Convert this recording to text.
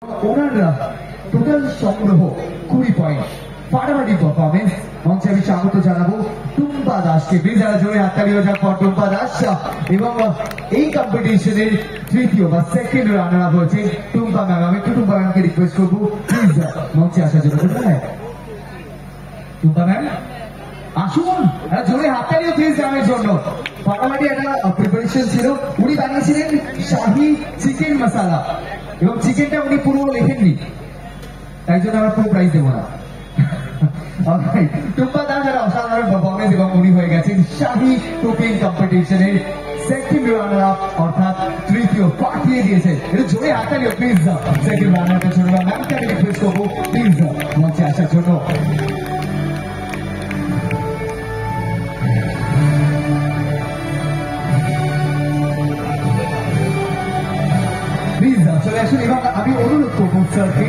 ওনারা টোটাল সংগ্রহ 20 পয়েন্ট। ফাটাফাটি পারফরমেন্স। মঞ্চে আমি স্বাগত জানাবো টুম্পা দাসকে। প্লিজ যারা জোরে হাততালি হয়ে যাক ফর টুম্পা দাস। এবং এই কম্পিটিশনের তৃতীয় বা সেকেন্ড রানার আপ হয়েছে টুম্পা ম্যাম। আমি একটু টুম্পা ম্যামকে রিকোয়েস্ট করবো প্লিজ মঞ্চে আসার জন্য। কোথায় টুম্পা ম্যাম? আসুন, জোরে হাততালিও প্লিজ ম্যামের জন্য। ফাটাফাটি একটা প্রিপারেশন ছিল। উনি বানিয়েছিলেন শাহি চিকেন মশালা এবং চিকেনটা উনি পুরো লেখেননি, তাই জন্য আমরা পুরো প্রাইজ দেবো না। টুম্পা দাস একটা অসাধারণ পারফরমেন্স এবং উনি হয়ে গেছেন শাহি কুকিং কম্পিটিশনের সেকেন্ড রানার আপ, অর্থাৎ তৃতীয়। পাঠিয়ে দিয়েছে। এটা জোরে হাততালিও প্লিজ সেকেন্ড রানার আপের জন্য। ম্যামকে আমি রিকোয়েস্ট করবো প্লিজ মঞ্চে আসার জন্য। প্লিজ চলে আসুন এবং আমি অনুরোধ করবো স্যারকে